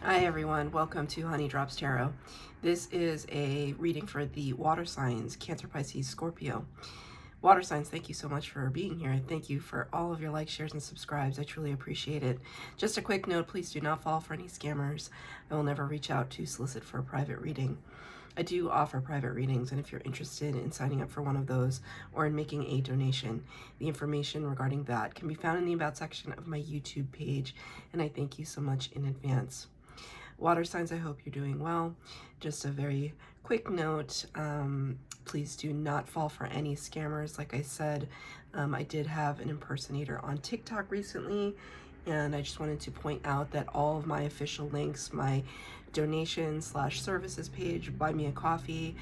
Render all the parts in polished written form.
Hi everyone, welcome to Honey Drops Tarot. This is a reading for the water signs, Cancer, Pisces, Scorpio. Water signs, thank you so much for being here. Thank you for all of your likes, shares, and subscribes. I truly appreciate it. Just a quick note, please do not fall for any scammers. I will never reach out to solicit for a private reading. I do offer private readings, and if you're interested in signing up for one of those or in making a donation, the information regarding that can be found in the About section of my YouTube page, and I thank you so much in advance. Water signs, I hope you're doing well. Just a very quick note, please do not fall for any scammers. Like I said, I did have an impersonator on TikTok recently, and I just wanted to point out that all of my official links, my donation/services page, buy me a coffee,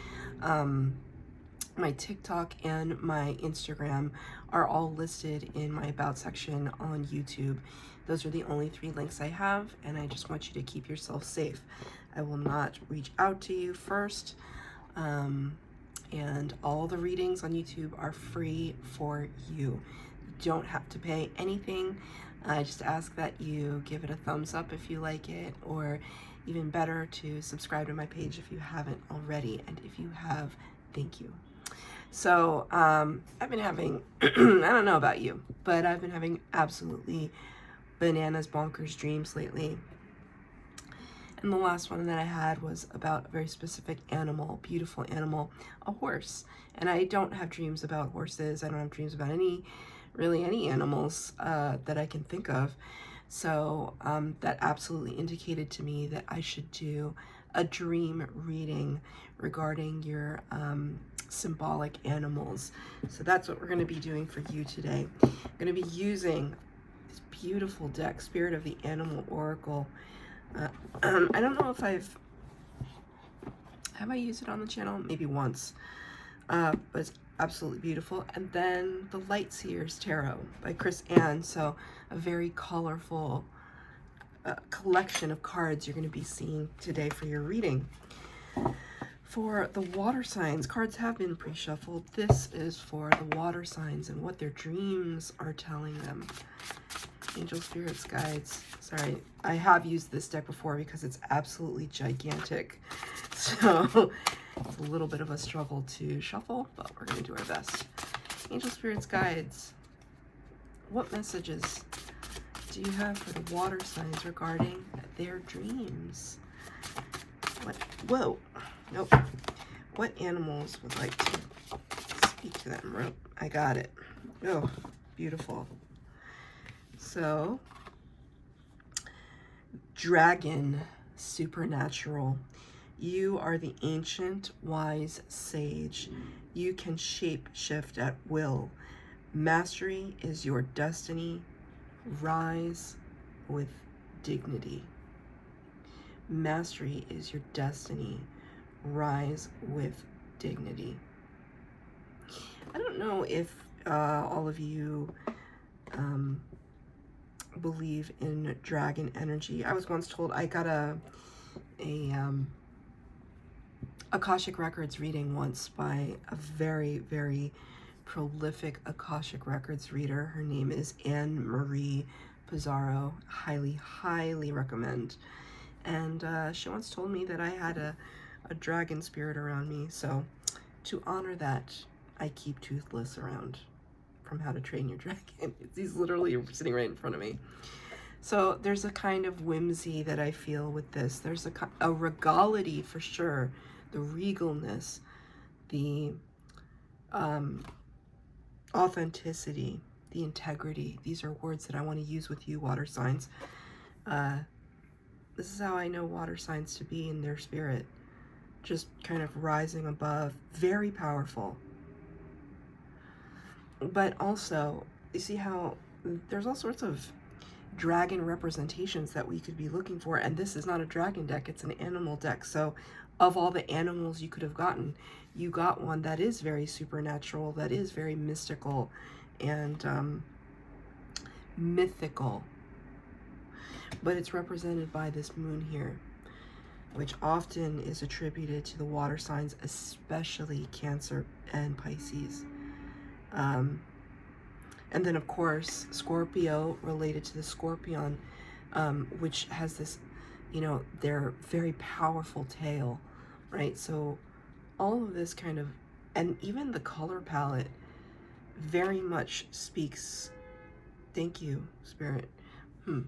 my TikTok and my Instagram are all listed in my About section on YouTube. Those are the only 3 links I have, and I just want you to keep yourself safe. I will not reach out to you first, and all the readings on YouTube are free for you. You don't have to pay anything. I just ask that you give it a thumbs up if you like it, or even better, to subscribe to my page if you haven't already, and if you have, thank you. So I've been having, I don't know about you, but I've been having absolutely bananas bonkers dreams lately. And the last one that I had was about a very specific animal, beautiful animal, a horse. And I don't have dreams about horses. I don't have dreams about really any animals that I can think of. So that absolutely indicated to me that I should do a dream reading regarding your symbolic animals. So that's what we're going to be doing for you today. I'm going to be using this beautiful deck, Spirit of the Animal Oracle. I don't know if have I used it on the channel? Maybe once. But it's absolutely beautiful. And then the Light Seers Tarot by Chris Ann. So a very colorful collection of cards you're going to be seeing today for your reading. For the water signs, cards have been pre-shuffled. This is for the water signs and what their dreams are telling them. Angel, spirits, guides. Sorry, I have used this deck before because it's absolutely gigantic. So it's a little bit of a struggle to shuffle, but we're going to do our best. Angel, spirits, guides. What messages do you have for the water signs regarding their dreams? What? Whoa. Nope. What animals would like to speak to them? I got it. Oh, beautiful. So, dragon, supernatural. You are the ancient, wise sage. You can shape shift at will. Mastery is your destiny. Rise with dignity. Mastery is your destiny. Rise with dignity. I don't know if all of you believe in dragon energy. I was once told I got a Akashic Records reading once by a very, very prolific Akashic Records reader. Her name is Anne Marie Pizarro. Highly, highly recommend. And she once told me that I had a dragon spirit around me. So to honor that, I keep Toothless around from How to Train Your Dragon. He's literally sitting right in front of me. So there's a kind of whimsy that I feel with this. There's a regality for sure, the regalness, the authenticity, the integrity. These are words that I want to use with you, water signs. This is how I know water signs to be in their spirit. Just kind of rising above, very powerful. But also, you see how there's all sorts of dragon representations that we could be looking for, and this is not a dragon deck, it's an animal deck. So of all the animals you could have gotten, you got one that is very supernatural, that is very mystical and mythical, but it's represented by this moon here, which often is attributed to the water signs, especially Cancer and Pisces. And then, of course, Scorpio, related to the scorpion, which has this you know, their very powerful tail, right? So all of this kind of, and even the color palette very much speaks, thank you, Spirit. The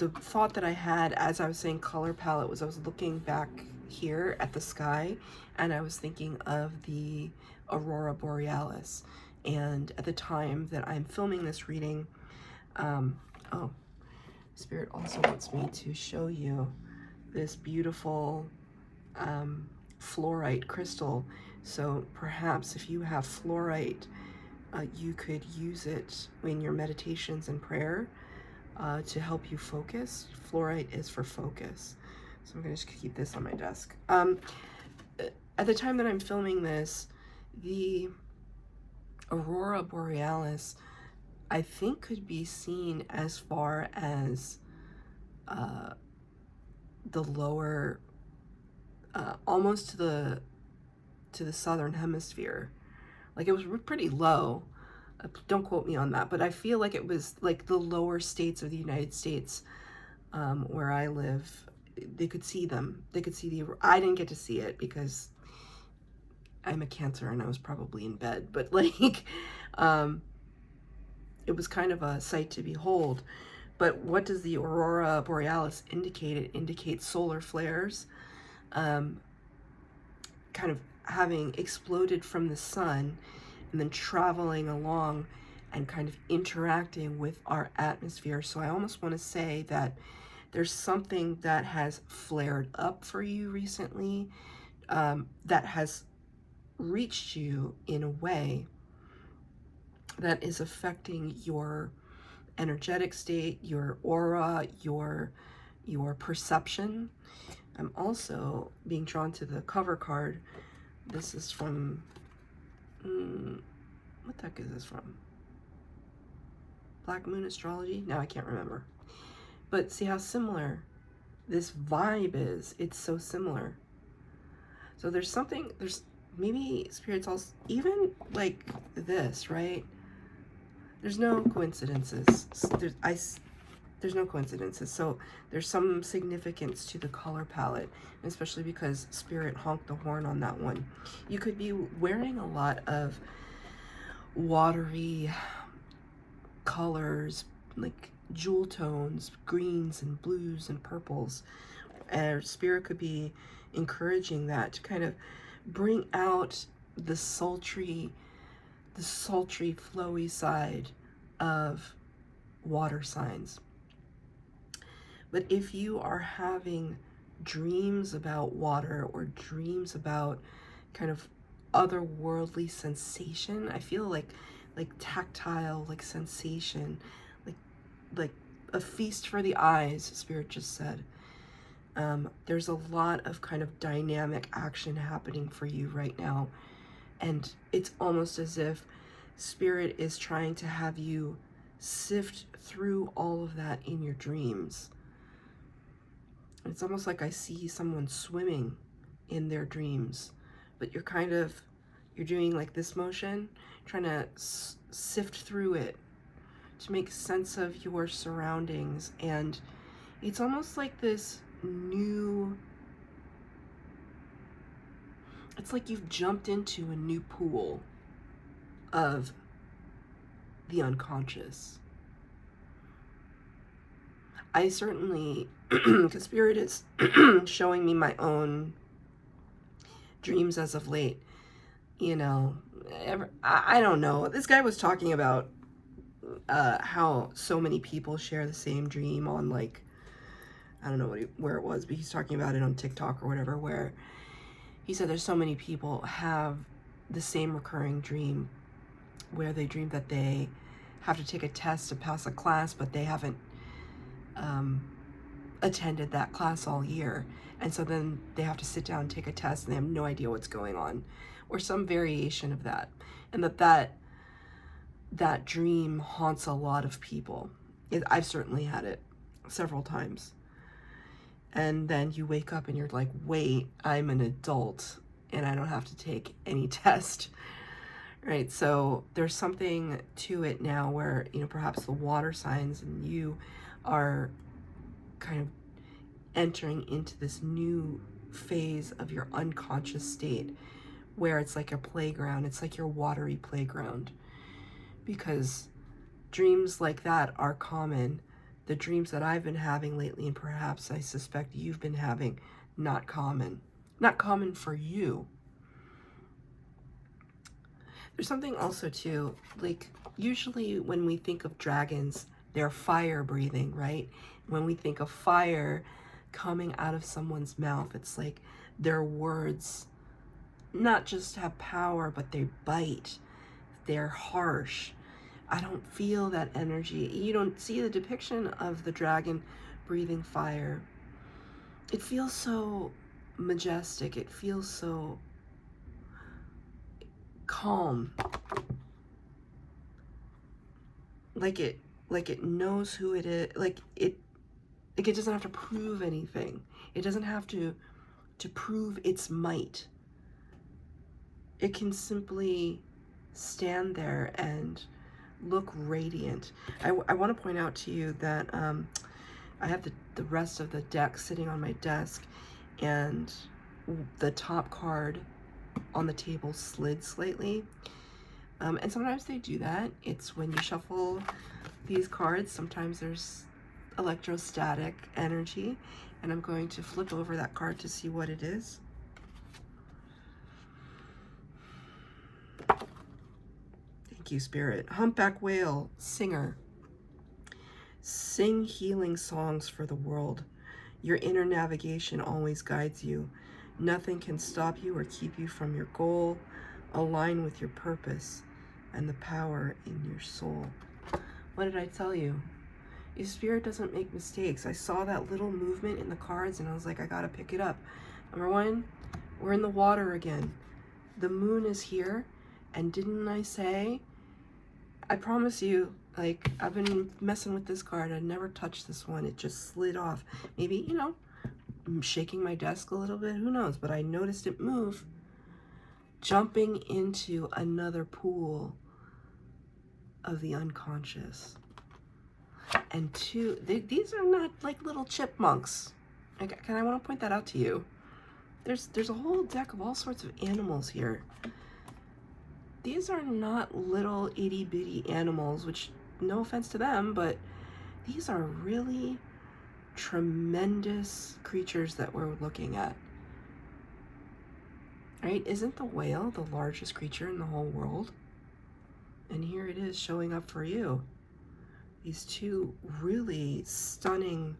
thought that I had as I was saying color palette was I was looking back here at the sky and I was thinking of the Aurora Borealis. And at the time that I'm filming this reading, oh, Spirit also wants me to show you this beautiful fluorite crystal. So perhaps if you have fluorite, you could use it in your meditations and prayer to help you focus. Fluorite is for focus. So I'm going to just keep this on my desk. At the time that I'm filming this, the Aurora Borealis, I think, could be seen as far as the lower, almost to the southern hemisphere. Like, it was pretty low. Don't quote me on that, but I feel like it was like the lower states of the United States, where I live. They could see them. They could see the. I didn't get to see it because I'm a Cancer and I was probably in bed. But like, it was kind of a sight to behold. But what does the Aurora Borealis indicate? It indicates solar flares, kind of having exploded from the sun and then traveling along and kind of interacting with our atmosphere. So I almost want to say that there's something that has flared up for you recently, that has reached you in a way that is affecting your energetic state, your aura, your perception. I'm also being drawn to the cover card. This is from, what the heck is this from? Black Moon Astrology? No, I can't remember. But see how similar this vibe is. It's so similar. So there's something, there's maybe spirits also, even like this, right? There's no coincidences. There's no coincidences. So there's some significance to the color palette, especially because Spirit honked the horn on that one. You could be wearing a lot of watery colors, like jewel tones, greens and blues and purples. And Spirit could be encouraging that to kind of bring out the sultry, flowy side of water signs. But if you are having dreams about water or dreams about kind of otherworldly sensation, I feel like tactile, like sensation, like a feast for the eyes, Spirit just said. There's a lot of kind of dynamic action happening for you right now. And it's almost as if Spirit is trying to have you sift through all of that in your dreams. It's almost like I see someone swimming in their dreams, but you're doing like this motion, trying to sift through it to make sense of your surroundings. And it's almost like this new, it's like you've jumped into a new pool of the unconscious. I certainly, because Spirit is showing me my own dreams as of late, you know, I don't know. This guy was talking about how so many people share the same dream on, like, I don't know where it was, but he's talking about it on TikTok or whatever, where he said there's so many people have the same recurring dream where they dream that they have to take a test to pass a class, but they haven't attended that class all year. And so then they have to sit down and take a test and they have no idea what's going on, or some variation of that. And that dream haunts a lot of people. I've certainly had it several times. And then you wake up and you're like, wait, I'm an adult and I don't have to take any test, right? So there's something to it now where, you know, perhaps the water signs and you are kind of entering into this new phase of your unconscious state where it's like a playground. It's like your watery playground, because dreams like that are common. The dreams that I've been having lately, and perhaps I suspect you've been having, not common. Not common for you. There's something also too, like usually when we think of dragons, they're fire breathing, right? When we think of fire coming out of someone's mouth, it's like their words not just have power, but they bite. They're harsh. I don't feel that energy. You don't see the depiction of the dragon breathing fire. It feels so majestic. It feels so calm. Like it knows who it is. Like it doesn't have to prove anything. It doesn't have to prove its might. It can simply stand there and look radiant. I want to point out to you that I have the rest of the deck sitting on my desk, and the top card on the table slid slightly. And sometimes they do that. It's when you shuffle these cards, sometimes there's electrostatic energy, and I'm going to flip over that card to see what it is. Thank you, Spirit. Humpback whale, singer. Sing healing songs for the world. Your inner navigation always guides you. Nothing can stop you or keep you from your goal. Align with your purpose and the power in your soul. What did I tell you? Your Spirit doesn't make mistakes. I saw that little movement in the cards and I was like, I gotta pick it up. Number one, we're in the water again. The moon is here, and didn't I say, I promise you, like, I've been messing with this card. I never touched this one. It just slid off. Maybe, you know, I'm shaking my desk a little bit. Who knows? But I noticed it move, jumping into another pool of the unconscious. And two, these are not like little chipmunks. I want to point that out to you. There's a whole deck of all sorts of animals here. These are not little itty bitty animals, which, no offense to them, but these are really tremendous creatures that we're looking at. Right? Isn't the whale the largest creature in the whole world? And here it is showing up for you. These two really stunning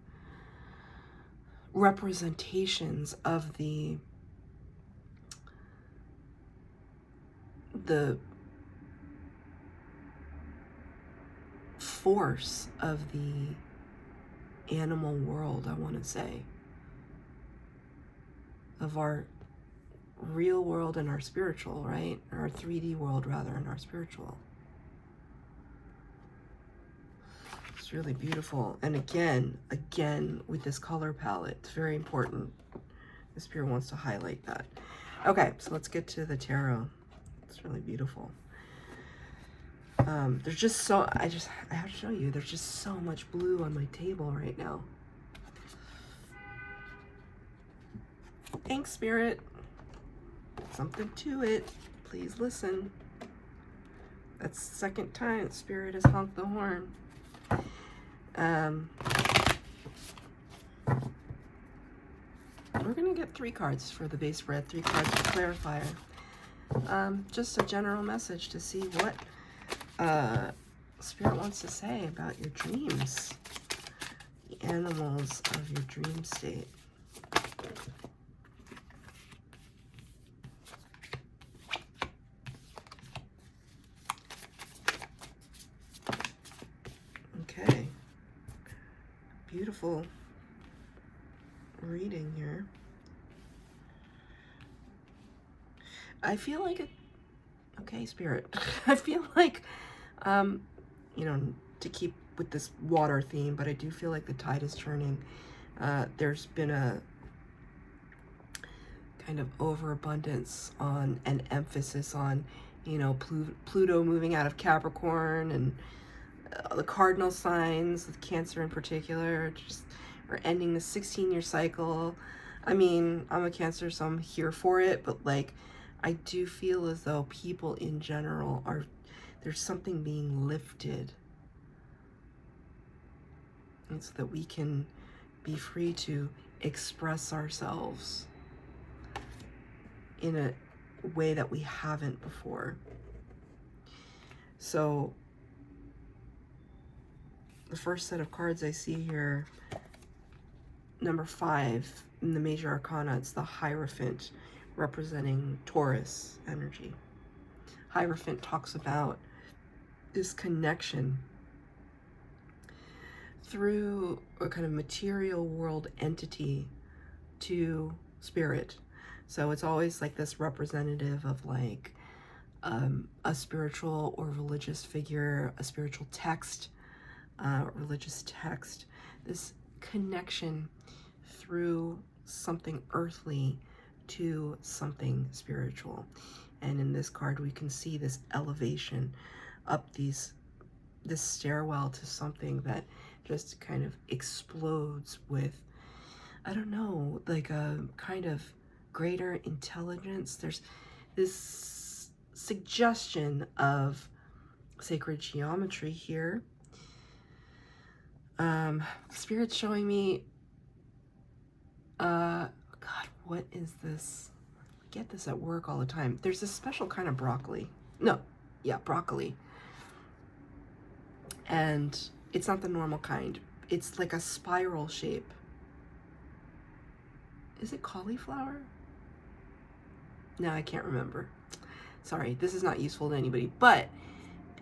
representations of the force of the animal world, I want to say, of our real world and our spiritual, right? Our 3D world, rather, and our spiritual. It's really beautiful. And again, with this color palette, it's very important. The Spirit wants to highlight that. Okay, so let's get to the tarot. It's really beautiful. There's just so, I have to show you, there's just so much blue on my table right now. Thanks, Spirit. Something to it. Please listen. That's the second time Spirit has honked the horn. We're going to get 3 cards for the base spread, 3 cards for clarifier. Just a general message to see what Spirit wants to say about your dreams, the animals of your dream state. Okay, beautiful reading here. I feel like it, okay, Spirit, I feel like, you know, to keep with this water theme, but I do feel like the tide is turning. There's been a kind of overabundance on an emphasis on, you know, Pluto moving out of Capricorn, and the cardinal signs, with Cancer in particular, just or ending the 16-year cycle. I mean, I'm a Cancer, so I'm here for it, but like, I do feel as though people in general there's something being lifted. And so that we can be free to express ourselves in a way that we haven't before. So the first set of cards I see here, number 5 in the major arcana, it's the Hierophant, representing Taurus energy. Hierophant talks about this connection through a kind of material world entity to spirit. So it's always like this representative of like a spiritual or religious figure, a spiritual text, religious text, this connection through something earthly to something spiritual. And in this card, we can see this elevation up this stairwell to something that just kind of explodes with, I don't know, like a kind of greater intelligence. There's this suggestion of sacred geometry here. Spirit's showing me, God, what is this? I get this at work all the time. There's a special kind of broccoli. No, yeah, broccoli. And it's not the normal kind. It's like a spiral shape. Is it cauliflower? No, I can't remember. Sorry, this is not useful to anybody, but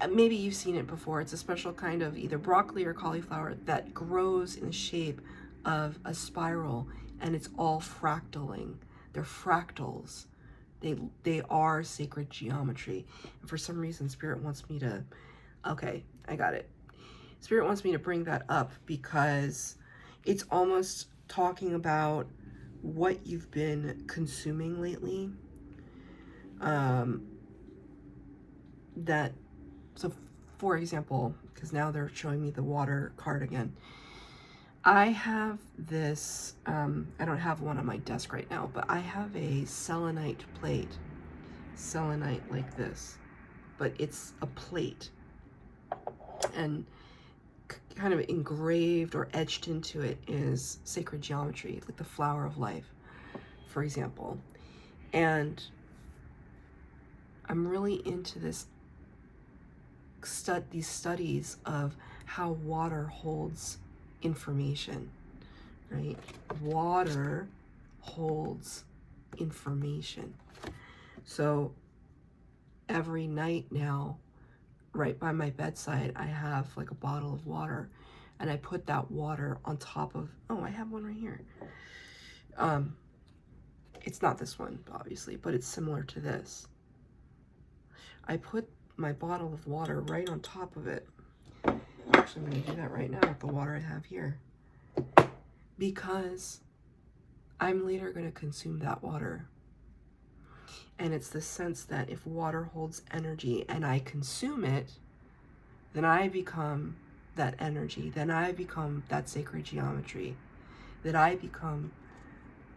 maybe you've seen it before. It's a special kind of either broccoli or cauliflower that grows in the shape of a spiral, and it's all fractaling. They're fractals. They are sacred geometry. And for some reason, Spirit wants me to, okay, I got it. Spirit wants me to bring that up because it's almost talking about what you've been consuming lately. So for example, because now they're showing me the water card again. I have this, I don't have one on my desk right now, but I have a selenite plate. Selenite like this, but it's a plate. And kind of engraved or etched into it is sacred geometry, like the flower of life, for example. And I'm really into these studies of how water holds information, right? Water holds information. So every night now, right by my bedside, I have like a bottle of water, and I put that water on top of, oh, I have one right here. It's not this one, obviously, but it's similar to this. I put my bottle of water right on top of it. Actually, I'm going to do that right now with the water I have here, because I'm later going to consume that water. And it's the sense that if water holds energy and I consume it, then I become that energy, then I become that sacred geometry, that I become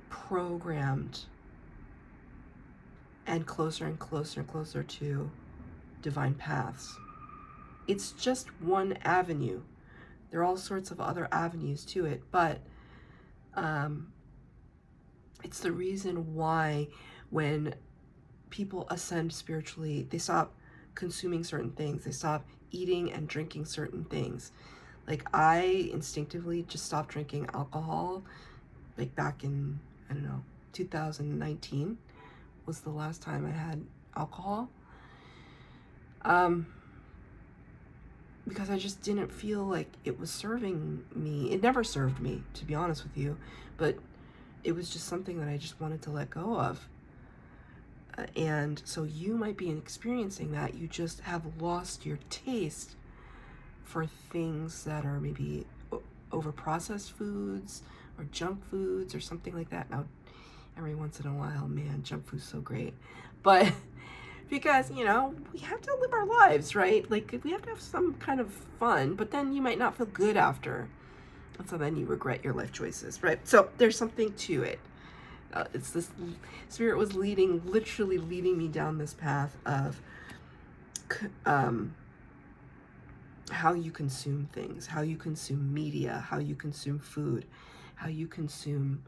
programmed and closer and closer and closer to divine paths. It's just one avenue. There are all sorts of other avenues to it, but it's the reason why when people ascend spiritually, they stop consuming certain things, they stop eating and drinking certain things. Like I instinctively just stopped drinking alcohol, like back in, I don't know, 2019 was the last time I had alcohol. Because I just didn't feel like it was serving me. It never served me, to be honest with you, but it was just something that I just wanted to let go of. And so you might be experiencing that. You just have lost your taste for things that are maybe over-processed foods or junk foods or something like that. Now, every once in a while, man, junk food's so great. But because, you know, we have to live our lives, right? Like, we have to have some kind of fun, but then you might not feel good after. So then you regret your life choices, right? So there's something to it. It's this Spirit was literally leading me down this path of how you consume things, how you consume media, how you consume food, how you consume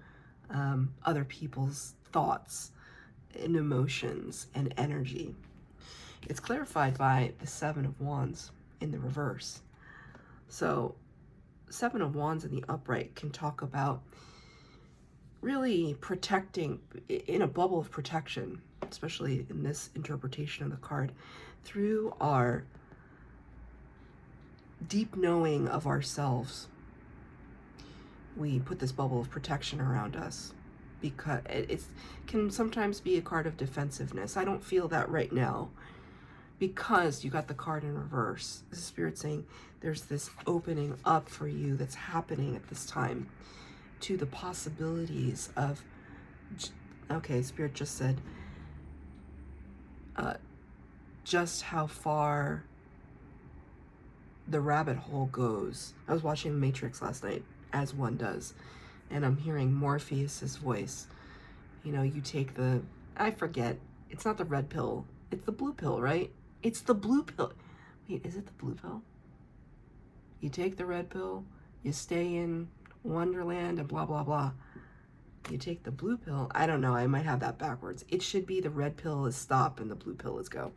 other people's thoughts and emotions and energy. It's clarified by the Seven of Wands in the reverse. So Seven of Wands in the upright can talk about really protecting, in a bubble of protection, especially in this interpretation of the card, through our deep knowing of ourselves. We put this bubble of protection around us because it can sometimes be a card of defensiveness. I don't feel that right now because you got the card in reverse. The Spirit saying there's this opening up for you that's happening at this time to the possibilities of, okay, Spirit just said, just how far the rabbit hole goes. I was watching The Matrix last night, as one does, and I'm hearing Morpheus's voice. You know, you take the, I forget, it's not the red pill, it's the blue pill, right? It's the blue pill. Wait, is it the blue pill? You take the red pill, you stay in Wonderland and blah, blah, blah. You take the blue pill. I don't know. I might have that backwards. It should be the red pill is stop and the blue pill is go.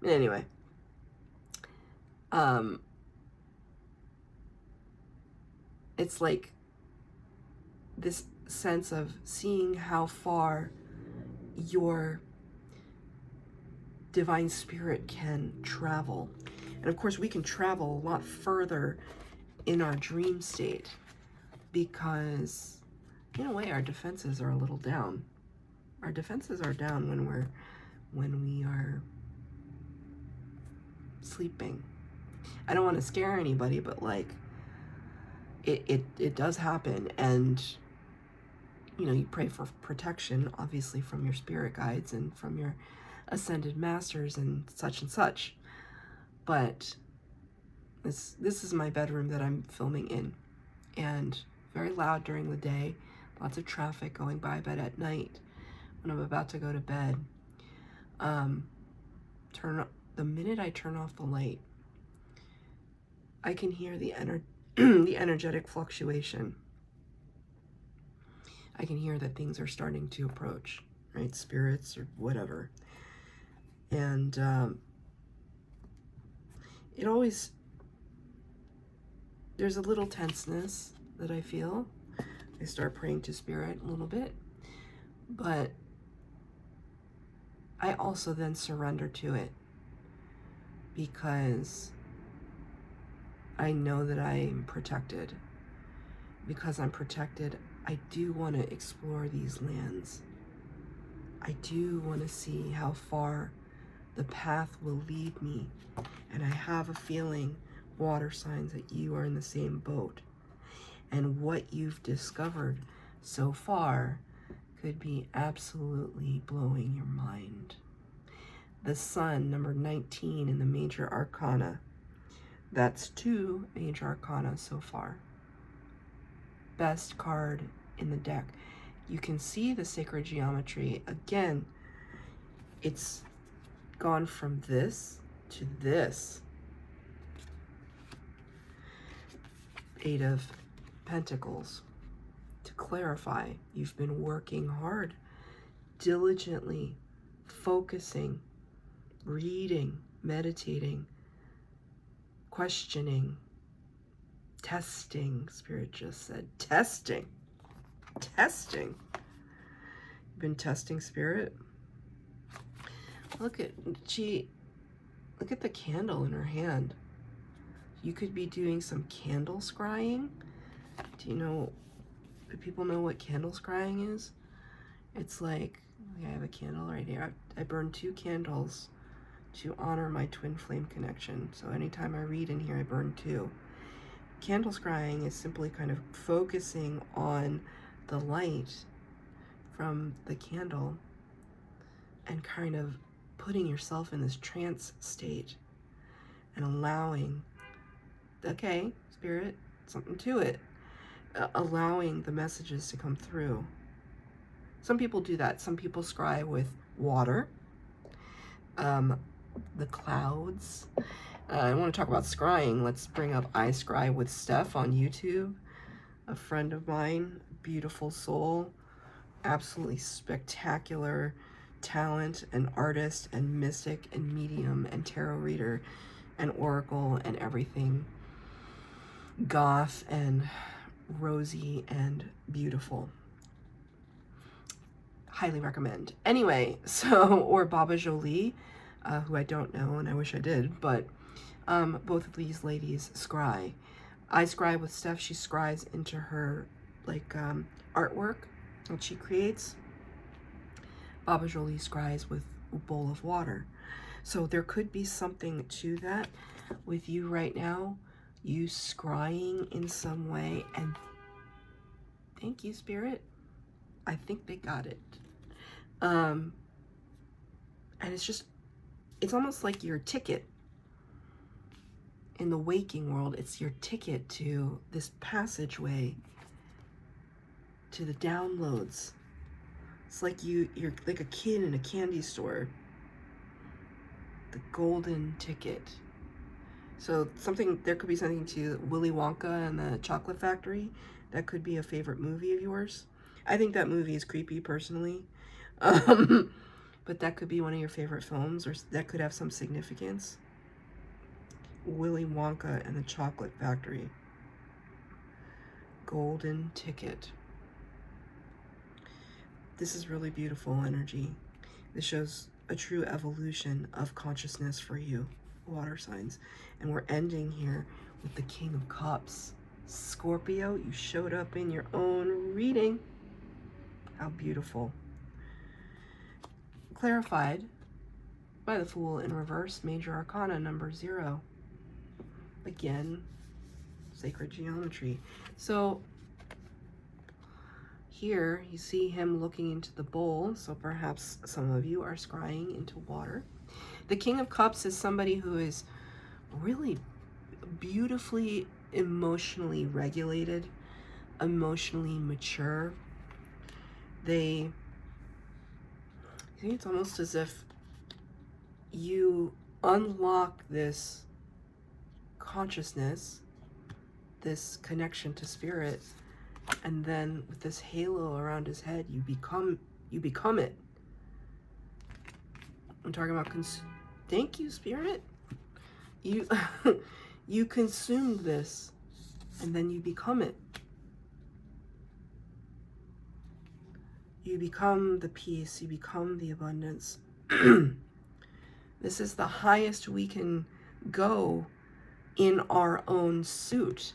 But anyway, it's like this sense of seeing how far your divine spirit can travel. And of course, we can travel a lot further in our dream state because, in a way, our defenses are a little down. Our defenses are down when we are sleeping. I don't want to scare anybody, but like it does happen, and you know, you pray for protection, obviously, from your spirit guides and from your ascended masters and such. But this is my bedroom that I'm filming in, and very loud during the day, lots of traffic going by, but at night when I'm about to go to bed, the minute I turn off the light, I can hear the the energetic fluctuation. I can hear that things are starting to approach, right? Spirits or whatever. And it always, there's a little tenseness that I feel. I start praying to Spirit a little bit, but I also then surrender to it because I know that I'm protected. Because I'm protected, I do want to explore these lands. I do want to see how far the path will lead me. And I have a feeling, water signs, that you are in the same boat. And what you've discovered so far could be absolutely blowing your mind. The Sun, number 19 in the major arcana. That's 2 major arcana so far. Best card in the deck. You can see the sacred geometry. Again, it's gone from this to this. 8 of Pentacles. To clarify, you've been working hard, diligently, focusing, reading, meditating, questioning, testing. Spirit just said testing. Testing. You've been testing, Spirit. Look at the candle in her hand. You could be doing some candle scrying. Do people know what candle scrying is? It's like, I have a candle right here. I burned 2 candles to honor my twin flame connection. So anytime I read in here, I burn 2. Candle scrying is simply kind of focusing on the light from the candle and kind of putting yourself in this trance state and allowing, okay, Spirit, something to it. allowing the messages to come through. Some people do that. Some people scry with water, the clouds. I want to talk about scrying. Let's bring up I Scry with Steph on YouTube. A friend of mine, beautiful soul, absolutely spectacular talent and artist and mystic and medium and tarot reader and oracle and everything. Goth and rosy and beautiful. Highly recommend. Anyway, so, or Baba Jolie, who I don't know and I wish I did, but both of these ladies scry. I Scry with Steph. She scries into her like artwork that she creates. Baba Jolie scries with a bowl of water. So there could be something to that with you right now. You scrying in some way, and thank you, Spirit. I think they got it. And it's almost like your ticket in the waking world. It's your ticket to this passageway, to the downloads. It's like you're like a kid in a candy store. The golden ticket. So there could be something to Willy Wonka and the Chocolate Factory. That could be a favorite movie of yours. I think that movie is creepy personally. But that could be one of your favorite films, or that could have some significance. Willy Wonka and the Chocolate Factory. Golden ticket. This is really beautiful energy. This shows a true evolution of consciousness for you, water signs. And we're ending here with the King of Cups. Scorpio, you showed up in your own reading. How beautiful. Clarified by the Fool in reverse, Major Arcana number 0. Again, sacred geometry. So here you see him looking into the bowl, so perhaps some of you are scrying into water. The King of Cups is somebody who is really beautifully emotionally regulated, emotionally mature. I think it's almost as if you unlock this consciousness, this connection to spirit, and then with this halo around his head, you become it. I'm talking about thank you, Spirit. You consumed this, and then you become it. You become the peace, you become the abundance. This is the highest we can go in our own suit,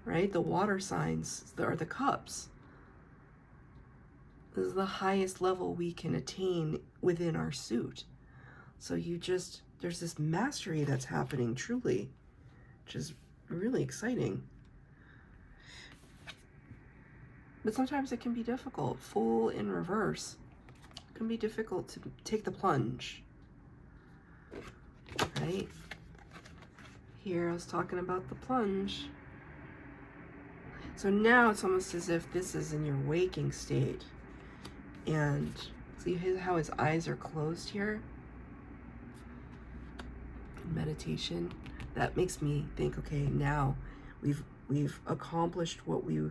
right? The water signs are the cups. This is the highest level we can attain within our suit. So there's this mastery that's happening truly, which is really exciting. But sometimes it can be difficult. Fool in reverse. It can be difficult to take the plunge. Right? Here I was talking about the plunge. So now it's almost as if this is in your waking state. And see how his eyes are closed here? Meditation. That makes me think, okay, now we've accomplished what we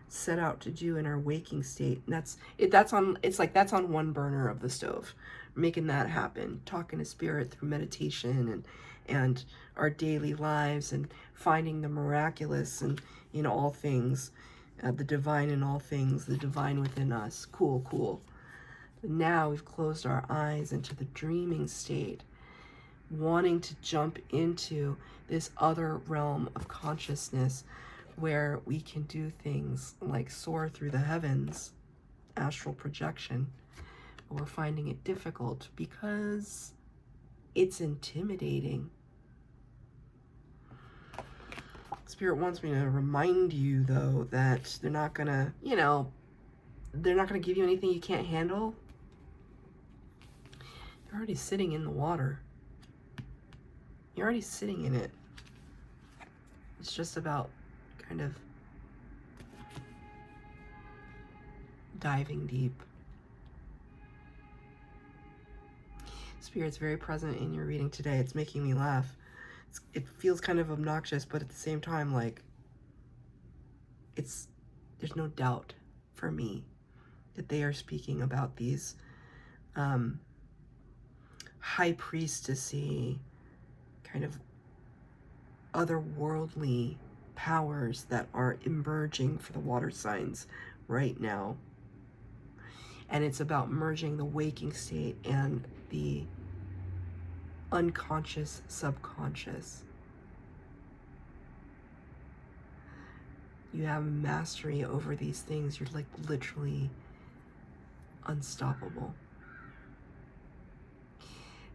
set out to do in our waking state. And that's on one burner of the stove, making that happen, talking to spirit through meditation and our daily lives, and finding the miraculous and in all things, the divine in all things, the divine within us. Cool. But now we've closed our eyes into the dreaming state, wanting to jump into this other realm of consciousness where we can do things like soar through the heavens, astral projection. But we're finding it difficult because it's intimidating. Spirit wants me to remind you, though, that they're not gonna give you anything you can't handle. You're already sitting in the water. You're already sitting in it. It's just about kind of diving deep. Spirit's very present in your reading today. It's making me laugh. It feels kind of obnoxious, but at the same time, like, there's no doubt for me that they are speaking about these high priestessy, kind of otherworldly powers that are emerging for the water signs right now. And it's about merging the waking state and the unconscious subconscious. You have mastery over these things. You're like literally unstoppable.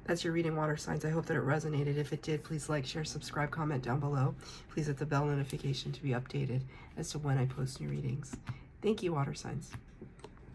That's your reading, water signs. I hope that it resonated. If it did, please like, share, subscribe, comment down below. Please hit the bell notification to be updated as to when I post new readings. Thank you, water signs.